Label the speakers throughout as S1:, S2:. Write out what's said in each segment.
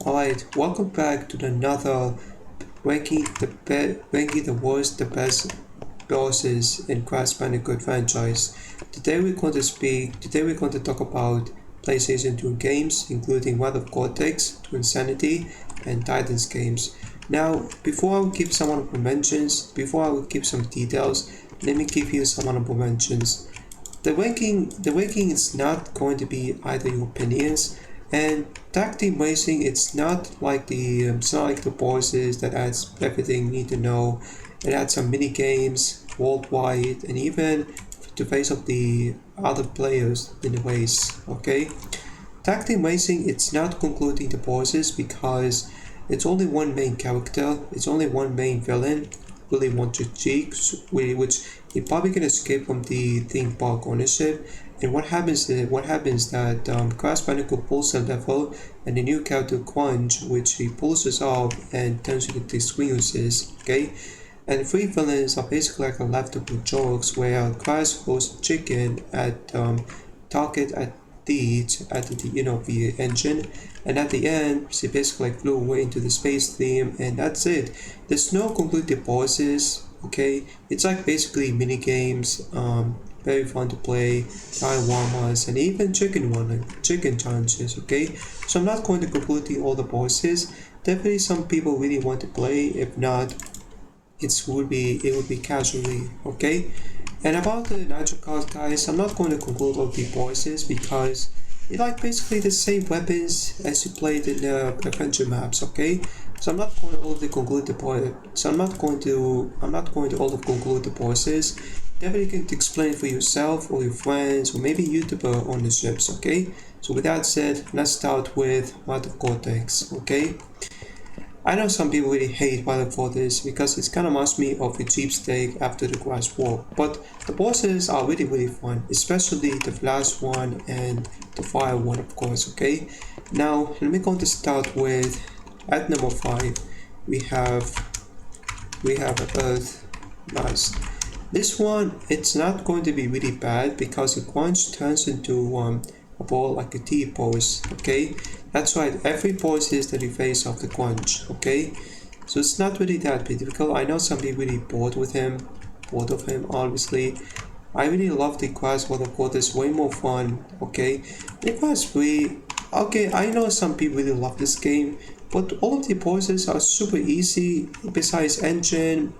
S1: Alright, welcome back to another ranking the worst, the best bosses in Crash Bandicoot franchise. Today we're going to talk about PlayStation 2 games, including Wrath of Cortex, to Insanity, and Titans games. Now, before I will give some honorable mentions, before I will give some details, let me give you some honorable mentions. The ranking is not going to be either your opinions, and tag team racing, it's not like the bosses that adds everything you need to know. It adds some mini games worldwide, and even to face of the other players in the race. Okay, tag team racing, it's not concluding the bosses because it's only one main character, it's only one main villain, really want to cheat, which you're probably gonna escape from the theme park ownership. And what happens that Crash Bandicoot pulls a level, and the new character Crunch, which he pulls us off and turns into distinguishes. Okay, and three villains are basically like a leftover jokes where Crash throws chicken at target at the engine, and at the end she basically like flew away into the space theme, and that's it. There's no conclusive bosses. Okay, it's like basically mini games, very fun to play, dioramas, and even chicken challenges. Okay, so I'm not going to conclude all the bosses. Definitely some people really want to play. If not, it would be casually. Okay, and about the Nitro cards, guys, I'm not going to conclude all the bosses because it's like basically the same weapons as you played in the adventure maps. Okay, so I'm not going to all of conclude the boss. So I'm not going to all of conclude the bosses. Definitely can explain for yourself or your friends or maybe YouTuber ownerships. Okay, so with that said, let's start with Wrath of Cortex. Okay, I know some people really hate Wrath of Cortex because it kind of reminds me of a cheapsteak after the Grass War, but the bosses are really fun, especially the last one and the fire one, of course. Okay, now let me go to start with at number 5. We have Earth. Nice. This one, it's not going to be really bad because the Crunch turns into a ball like a T-pose. Okay, that's right, every pose is that you face of the Crunch. Okay, so it's not really that difficult. I know some people really bored of him obviously. I really love the Crash Wrath of Cortex, way more fun. Okay, the Crash 3, okay, I know some people really love this game, but all of the poses are super easy besides engine,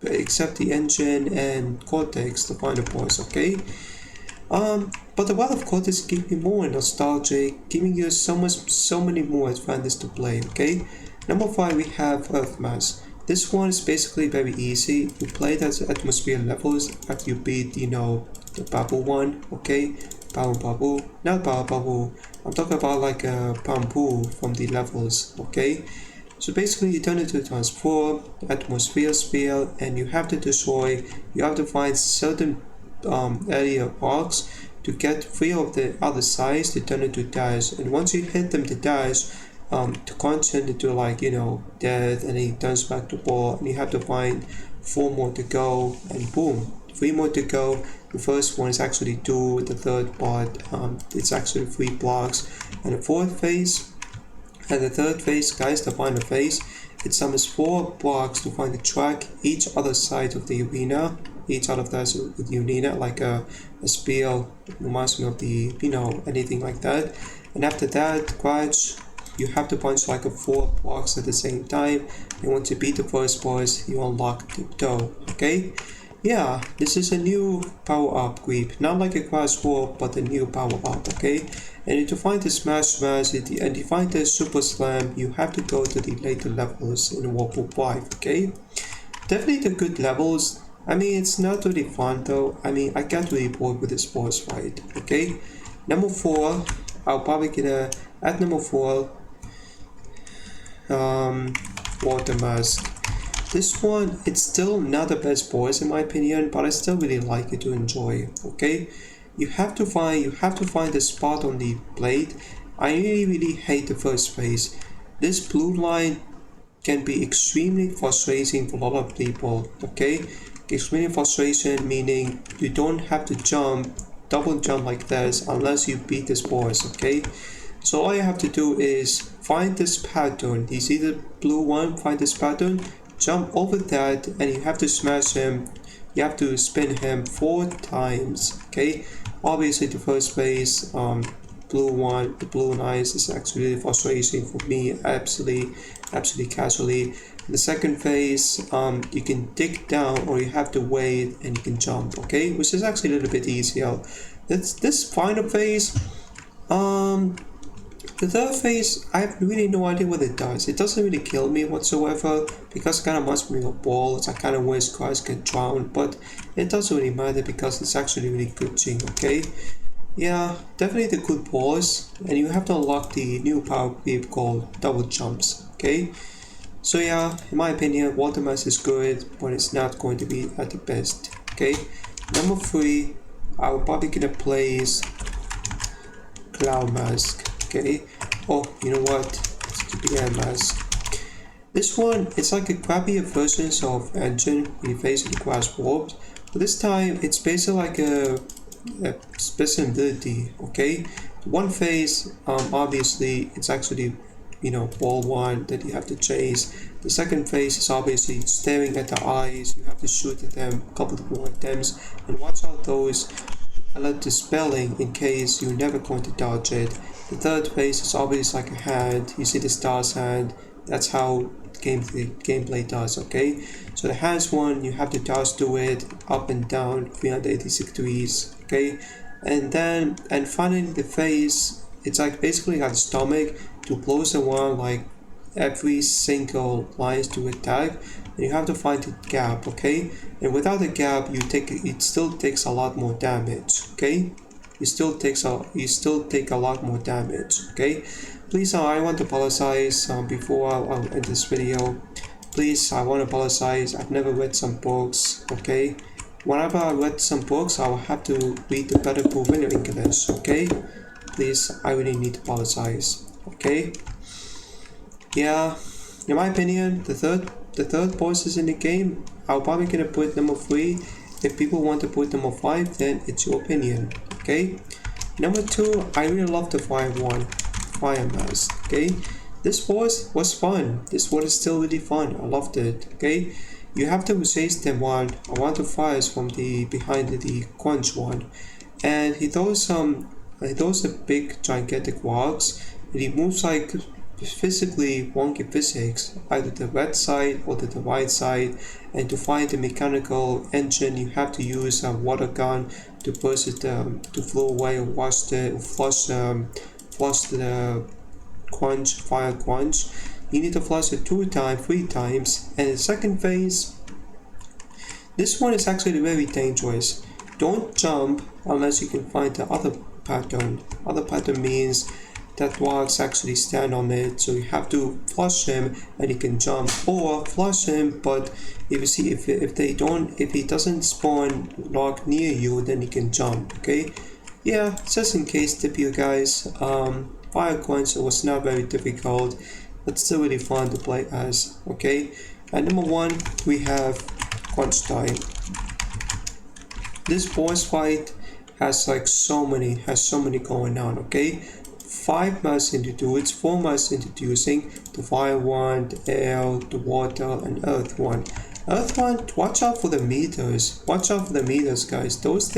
S1: except the engine and Cortex, the final boss. Okay, but the Wrath of Cortex give me more nostalgic, giving you so many more advantages to play. Okay, number 5 we have Earthmass. This one is basically very easy. You play that atmosphere levels after you beat the bubble one. Okay, bubble, not bubble. I'm talking about like a bamboo from the levels. Okay, so basically you turn into a transform atmosphere sphere, and you have to destroy. You have to find certain area blocks to get 3 of the other sides to turn into dash, and once you hit them to dash, to content into death, and he turns back to ball, and you have to find 4 more to go, and boom, 3 more to go. The first one is actually 2, the third part it's actually 3 blocks, and the fourth phase and the third phase, guys, the final phase, it summons 4 blocks to find the track each other side of the arena. Each out of that with the arena, like a spear, reminds me of the anything like that. And after that, Crouch, you have to punch like a 4 blocks at the same time. And once you beat the first boss, you unlock the toe. Okay, yeah, this is a new power up creep, not like a Crash War, but a new power up. Okay, and to find the Smash and to find the Super Slam, you have to go to the later levels in Warp 5. Okay, definitely the good levels. I mean, it's not really fun though. I mean, I got really bored with this boss fight. Okay, number 4, I'll probably gonna at number 4, Water Mask. This one, it's still not the best boss in my opinion, but I still really like it to enjoy. Okay, you have to find the spot on the blade. I really hate the first phase. This blue line can be extremely frustrating for a lot of people. Okay, extremely frustration meaning you don't have to double jump like this unless you beat this boss. Okay, so all you have to do is find this pattern. You see the blue one? Find this pattern, jump over that, and you have to smash him. You have to spin him 4 times. Okay, obviously the first phase, blue one, the blue nice is actually really frustrating for me, absolutely casually. In the second phase, you can dig down or you have to wait and you can jump, okay, which is actually a little bit easier. This final phase, the third phase, I have really no idea what it does. It doesn't really kill me whatsoever because it kind of reminds me of balls. I kind of wish guys can drown, but it doesn't really matter because it's actually really good thing, okay? Yeah, definitely the good boss, and you have to unlock the new power creep called double jumps, okay? So yeah, in my opinion, water mask is good, but it's not going to be at the best, okay? Number 3, I will probably gonna place cloud mask, okay? Oh, you know what? Stupid air mask. This one, it's like a crappier version of engine when you face the grass warped, but this time it's basically like a special ability, okay? One phase, obviously it's actually, you know, ball one that you have to chase. The second phase is obviously staring at the eyes. You have to shoot at them a couple of more attempts and watch out those alert the spelling in case you're never going to dodge it. The third phase is obviously like a hand. You see the star's hand. That's how the gameplay does, okay? So the hands one, you have to dodge to it up and down 386 degrees, okay? And finally the phase, it's like basically like a stomach to close the one like every single lines to attack, and you have to find the gap, okay? And without the gap, it still takes a lot more damage, okay? You still take a lot more damage, okay? Please, I want to apologize before I'll end this video. Please, I want to apologize. I've never read some books, okay? Whenever I read some books, I will have to read the better proven in English, okay? Please, I really need to apologize, okay? Yeah, in my opinion, the third boss is in the game. I'll probably gonna put number 3. If people want to put number 5, then it's your opinion, okay? Number 2, I really love the fire mask, okay? This boss was fun. This boss is still really fun. I loved it, okay? You have to chase them one of the fires from the behind the crunch one, and he throws a big gigantic rocks, and he moves like physically wonky physics, either the red side or the right side, and to find the mechanical engine you have to use a water gun to push it to flow away or flush the fire quench. You need to flush it 2 times, 3 times, and the second phase, this one is actually very dangerous. Don't jump unless you can find the other pattern. Other pattern means that rocks actually stand on it, so you have to flush him and you can jump, or flush him, but if you see if he doesn't spawn rock near you, then you can jump, okay? Yeah, just in case tip you guys, fire quench was not very difficult, but still really fun to play as, okay? And number 1, we have crunch time. This boss fight has so many going on, okay? 5 masks introduced, 4 masks introducing, the fire one, the air, the water, and earth one. Earth one, watch out for the meters. Watch out for the meters, guys. Those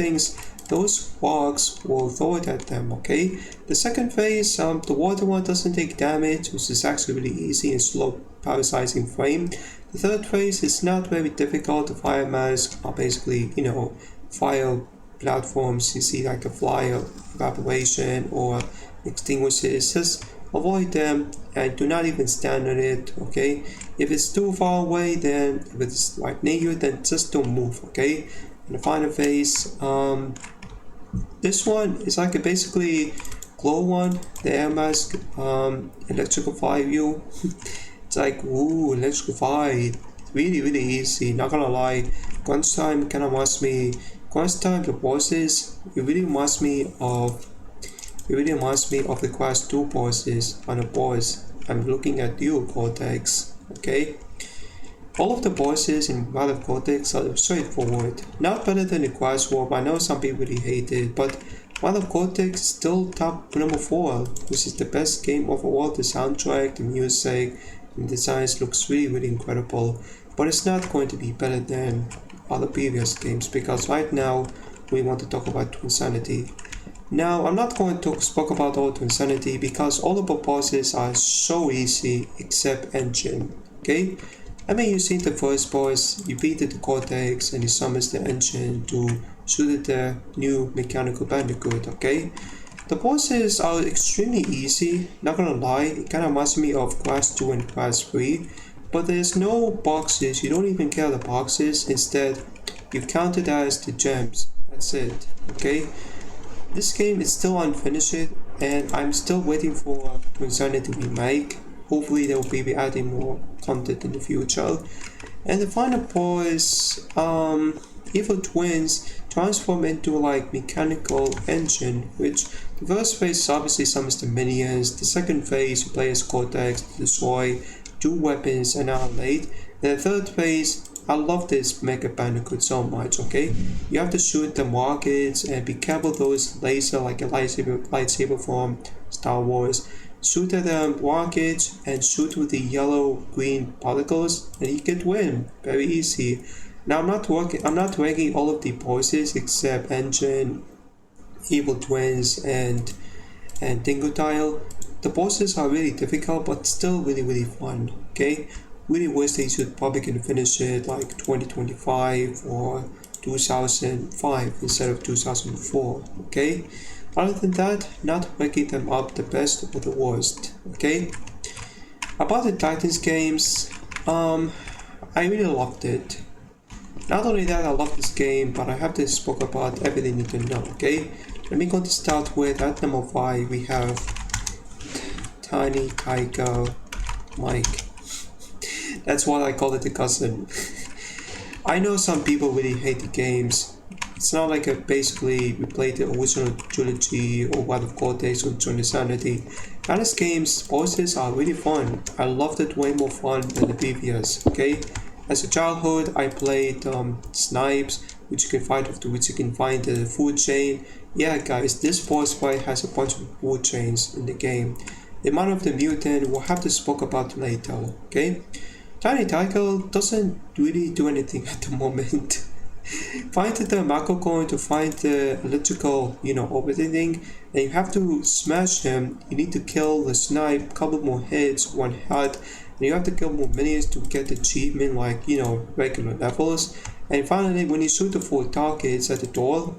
S1: rocks will throw it at them, okay? The second phase, the water one doesn't take damage, which is actually really easy and slow parasizing frame. The third phase is not very difficult. The fire masks are basically, you know, fire platforms. You see like a flyer evaporation or extinguishers, just avoid them and do not even stand on it, okay? If it's too far away, then if it's like near you, then just don't move, okay? And the final phase, this one is like a basically glow one, the air mask, electrical fire view. It's like, ooh, electrical fire, really easy, not gonna lie. Crunch time kind of reminds me, the bosses, it really reminds me of the Class 2 bosses on a boss. I'm looking at you, Cortex, okay? All of the bosses in Battle of Cortex are straightforward. Not better than the Class Warp. I know some people really hate it, but While of Cortex is still top number 4, which is the best game overall. The soundtrack, the music, and the designs looks really incredible. But it's not going to be better than other previous games because right now we want to talk about Twinsanity. Now I'm not going to talk about all Twinsanity because all of the bosses are so easy except Engine. Okay? I mean, you see the first boss, you beat the Cortex, and he summons the Engine to shoot at the new mechanical Bandicoot, okay? The bosses are extremely easy, not gonna lie, it kinda reminds me of Class 2 and Class 3, but there's no boxes, you don't even care the boxes, instead, you count it as the gems, that's it, okay? This game is still unfinished, and I'm still waiting for Twinsanity remake. Hopefully they will be adding more content in the future. And the final boss, Evil Twins transform into like mechanical engine, which the first phase obviously summons the minions, the second phase you play as Cortex to destroy 2 weapons and annihilate, and the third phase, I love this Mega Bandicoot so much, okay? You have to shoot the rockets and be careful those laser like a lightsaber from Star Wars. Shoot at the rockets and shoot with the yellow-green particles and you can win. Very easy. Now I'm not ranking all of the bosses except Engine, Evil Twins, and Dingodile. The bosses are really difficult but still really fun. Okay? Really wish they should probably can finish it like 2025 or 2005 instead of 2004. Okay? Other than that, not ranking them up the best or the worst, okay? About the Titans games, I really loved it. Not only that, I love this game, but I have to spoke about everything you can know, okay? Let me go to start with, at number 5, we have Tiny Tiger Mike. That's what I call it, the cousin. I know some people really hate the games. It's not like basically we played the original trilogy or Wild of Cortex or Twinsanity. These games, bosses are really fun. I loved it way more fun than the previous, okay? As a childhood, I played Snipes, which you can find the food chain. Yeah guys, this boss fight has a bunch of food chains in the game. The amount of the mutant we'll have to spoke about later, okay? Tiny Tiger doesn't really do anything at the moment. Find the macro coin to find the electrical, everything, and you have to smash him. You need to kill the snipe, couple more hits, 1 heart, and you have to kill more minions to get the achievement like, regular levels. And finally, when you shoot the 4 targets at the door,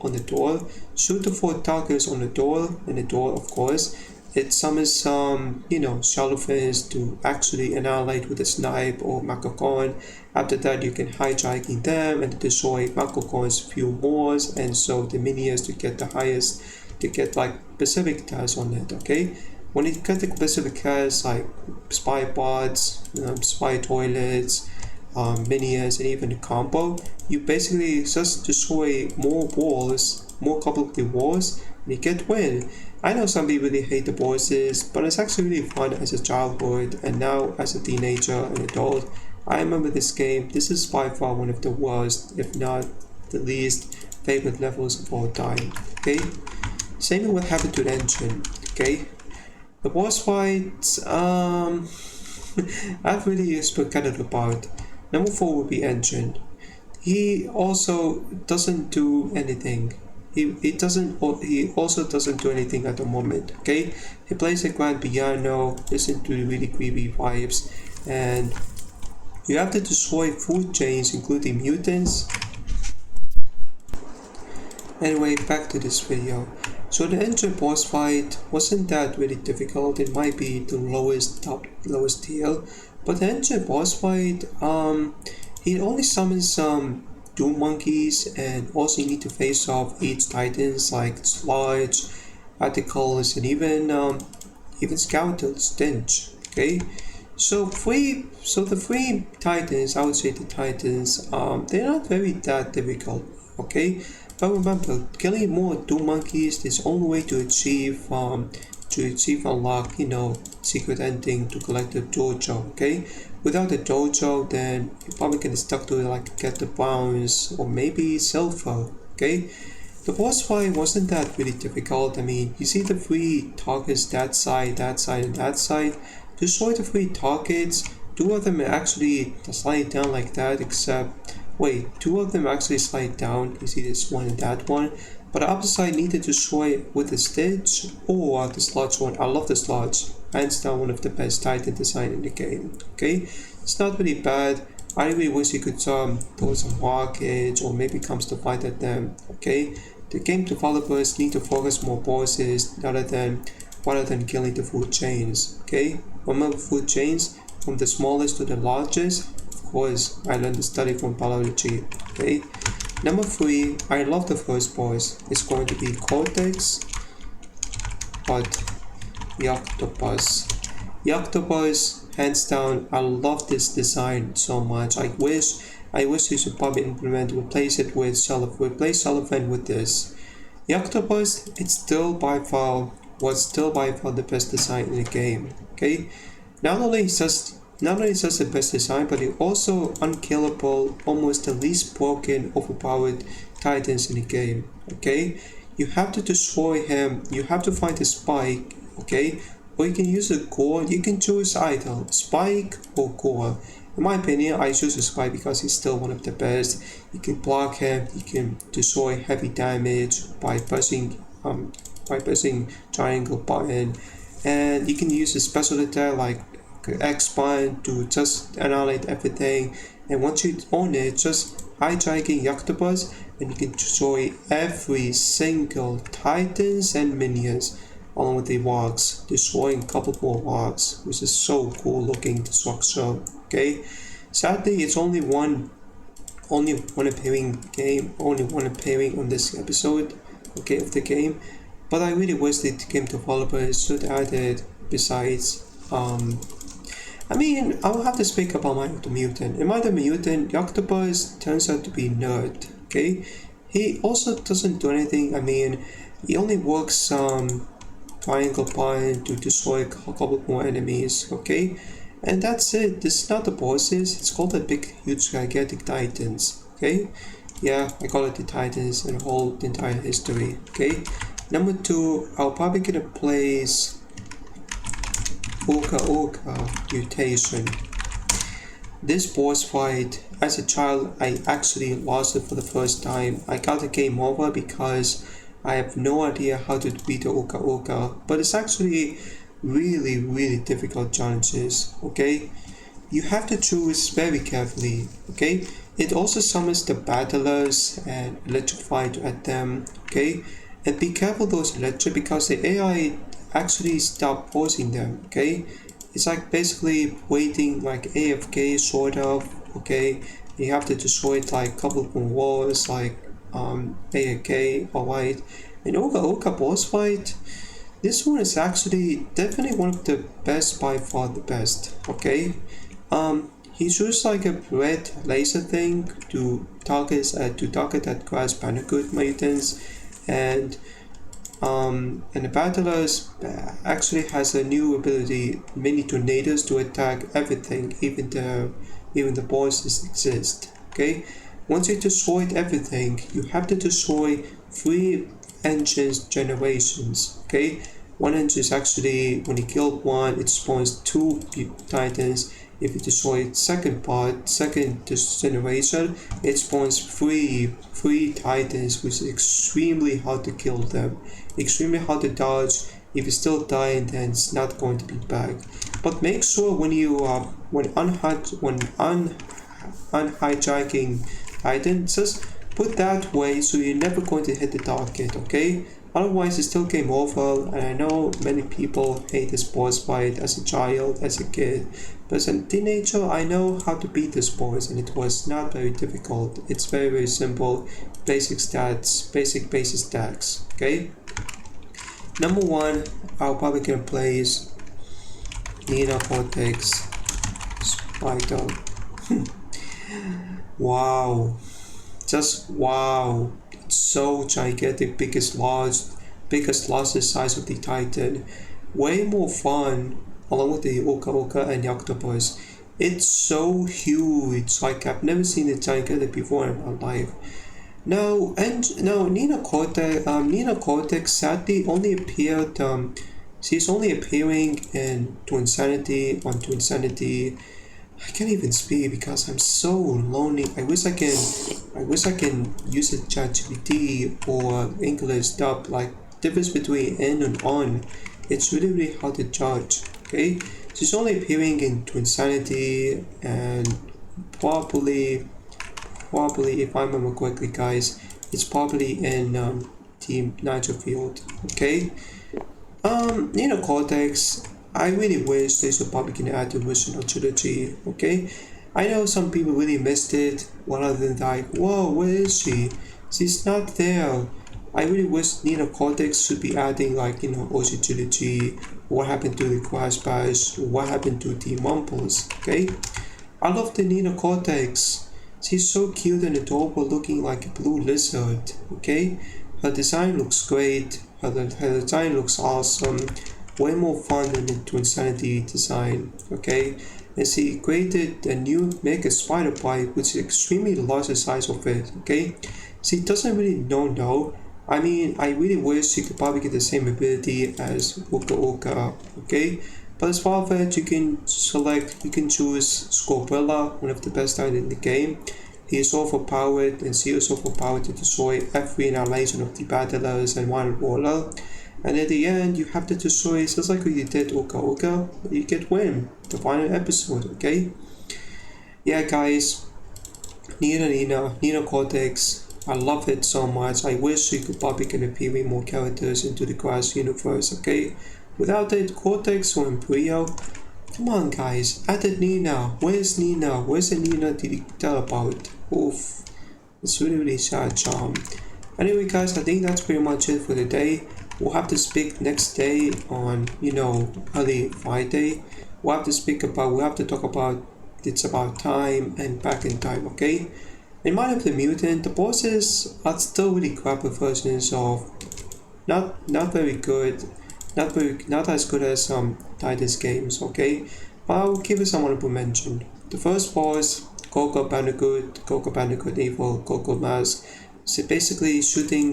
S1: shoot the 4 targets on the door, and the door of course, it summons some, shallow-fins to actually annihilate with a snipe or Makokon. After that, you can hijacking them and destroy Makokon's few more, and so the minions to get the highest, to get like specific tasks on it, okay? When you get the specific tasks like spy bots, spy toilets, minions, and even the combo, you basically just destroy more walls, more couple of the walls, and you get win. I know some people really hate the bosses, but it's actually really fun as a childhood, and now as a teenager and adult. I remember this game. This is by far one of the worst, if not the least, favorite levels of all time. Okay? Same with what happened to the engine. Okay? The boss fights, I've really forgotten about. Number 4 would be Engine. He also doesn't do anything. He also doesn't do anything at the moment, okay? He plays a grand piano, listen to really creepy vibes, and you have to destroy food chains including mutants. Anyway, back to this video. So the engine boss fight wasn't that really difficult. It might be the lowest tier, but the engine boss fight, he only summons some Doom monkeys, and also you need to face off 8 titans like Sludge, Articles, and even Scouter, Stench. Okay, so the 3 titans, I would say the titans, they're not very that difficult. Okay, but remember, killing more Doom monkeys is the only way to achieve unlock, secret ending to collect the dojo. Okay, without the dojo, then you probably get stuck to like get the bronze or maybe silver. Okay, The boss fight wasn't that really difficult. I mean, you see the three targets, that side, and that side. Destroy the three targets. Two of them actually slide down like that, except, wait, two of them actually slide down. You see this one and that one. But the other side need to destroy with the Stitch or the Sludge one. I love the Sludge. Hands down one of the best Titan design in the game. Okay, it's not really bad. I really wish you could throw some rockets or maybe comes to fight at them. Okay, the game developers need to focus more bosses rather than killing the food chains. Okay, remember food chains from the smallest to the largest. Of course, I learned to study from biology. Okay, number 3. I love the first boss. It's going to be Cortex, but the octopus. The octopus, hands down, I love this design so much. I wish you should probably replace cellophane with this. The octopus, was still by far the best design in the game. Okay, not only is just the best design, but it also unkillable, almost the least broken, overpowered titans in the game. Okay, you have to destroy him. You have to find a spike. Okay, or you can use a core. You can choose either spike or core. In my opinion, I choose a spike because he's still one of the best. You can block him. You can destroy heavy damage by pressing triangle button, and you can use a special attack like X-Button to just annihilate everything. And once you own it, just hijacking octopus, and you can destroy every single titans and minions along with the rocks, destroying a couple more rocks, which is so cool looking structure. Okay, sadly it's only one appearing on this episode, okay, of the game, but I really wish the game developers should add it. Besides, I mean, I will have to speak about Mind the Mutant. In Mind the Mutant, the octopus turns out to be nerd. Okay, he also doesn't do anything. I mean, he only works triangle point to destroy a couple more enemies. Okay, and that's it. This is not the bosses. It's called the big, huge, gigantic titans. Okay, yeah, I call it the titans and the entire history. Okay, number 2, I'll probably gonna place Orca Mutation. This boss fight, as a child, I actually lost it for the first time. I got the game over because I have no idea how to beat the Orca, but it's actually really difficult challenges. Okay, you have to choose very carefully. Okay, it also summons the battlers and electrify at them. Okay, and be careful those electric because the AI actually stop pausing them. Okay, it's like basically waiting like AFK sort of. Okay, you have to destroy it like a couple of walls like AFK. Alright, and Orca boss fight, this one is actually definitely one of the best, by far the best. Okay, he used like a red laser thing to target that grass Bandicoot mutants, and the battlers actually has a new ability, mini tornadoes, to attack everything, even the bosses exist. Okay, once you destroyed everything, you have to destroy 3 engines generations. Okay, one engine is actually, when you kill one, it spawns 2 titans. If you destroy second generation, it spawns 3 titans, which is extremely hard to kill them, extremely hard to dodge. If you still die, then it's not going to be back. But make sure when you unhijacking titan, just put that way so you're never going to hit the target. Okay, otherwise it's still game over. And I know many people hate this boss fight as a child, as a kid, but as a teenager I know how to beat this boss, and it was not very difficult. It's very simple, basic stats, basic stacks. Okay, number 1, I'll probably gonna place Nina Cortex Spider. Wow, just wow, it's so gigantic, biggest loss the size of the titan, way more fun along with the Orca and the octopus. It's so huge, like I've never seen a gigantic before in my life. No, Nina Cortex sadly only appeared. She's only appearing in To Insanity. I can't even speak because I'm so lonely. I wish I can use a ChatGPT or English dub. Like difference between N and on. It's really hard to judge. Okay, she's only appearing in To Insanity and probably probably, if I remember correctly, guys, it's probably in Team Nigel Field. Okay. Cortex. I really wish they should probably can add the original trilogy. Okay. I know some people really missed it. One of them like, whoa, where is she? She's not there. I really wish Nina Cortex should be adding like OG trilogy. What happened to the Crash Bash? What happened to Team Mumbles? Okay. I love the Nina Cortex. She's so cute and adorable looking like a blue lizard, okay? Her design looks great, her design looks awesome, way more fun than the Twinsanity design, okay? And she created a new Mega Spider Bite which is extremely large the size of it, okay? She doesn't really know. I mean, I really wish she could probably get the same ability as Oka Oka, okay? But as far as you can choose Scorpella, one of the best items in the game. He is overpowered and she is overpowered to destroy every annihilation of the battlers and one water. And at the end, you have to destroy, just like you did Oka Oka, you get win, the final episode, okay? Yeah, guys, Nina Cortex, I love it so much. I wish you could probably can appear more characters into the Crash universe, okay? Without it, Cortex or Imperial, come on guys, added Nina. Where's Nina? Where's the Nina to tell about? Oof. It's really sad charm. Anyway guys, I think that's pretty much it for today. We'll have to speak next day on, early Friday. We'll have to talk about It's About Time and Back in Time, okay? In Mind of the Mutant, the bosses are still really crappy versions of not very good, not as good as Titus games, okay? But I'll give it some honorable mention. The first boss, Coco Bandicoot Evil, Coco Mask. So basically shooting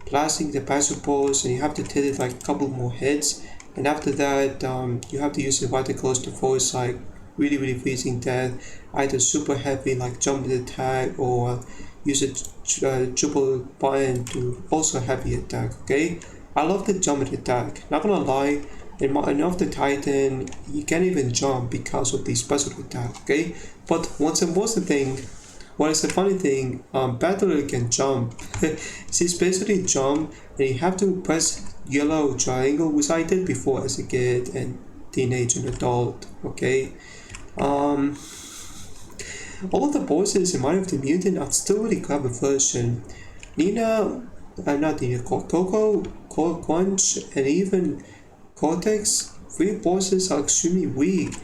S1: blasting the bicycles and you have to hit it like a couple more hits, and after that you have to use the particles to force like really freezing death, either super heavy like jump attack or use a triple button to also heavy attack, okay? I love the jump attack, not gonna lie, in of the Titan you can't even jump because of the special attack, okay? But what is the funny thing, Battler can jump. She's basically jump and you have to press yellow triangle, which I did before as a kid and teenage and adult, okay? All of the bosses in Mind of the Mutant are still really clever version. Not Nina, Coco, Crunch, and even Cortex, three bosses are extremely weak,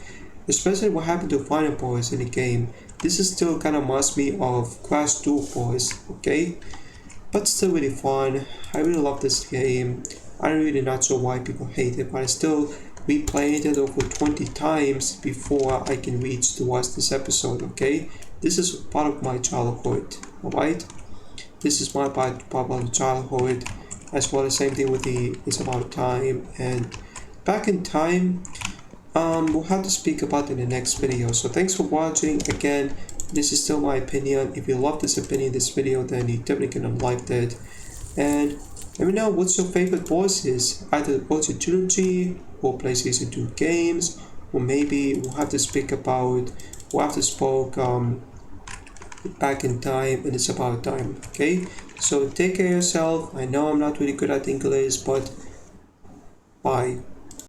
S1: especially what happened to final boss in the game. This is still kind of reminds me of Crash 2 boss, okay? But still really fun. I really love this game. I'm really not sure why people hate it, but I still replayed it over 20 times before I can reach to watch this episode, okay? This is part of my childhood, alright? This is my part of childhood, as well as same thing with the It's About Time and Back in Time. We'll have to speak about in the next video. So thanks for watching. Again, this is still my opinion. If you love this video, then you definitely gonna like it. And let me know what's your favorite bosses, either Ultra Trilogy or PlayStation 2 games, or maybe we'll have to speak Back in Time and It's About Time, okay? So take care of yourself. I know I'm not really good at English, but bye.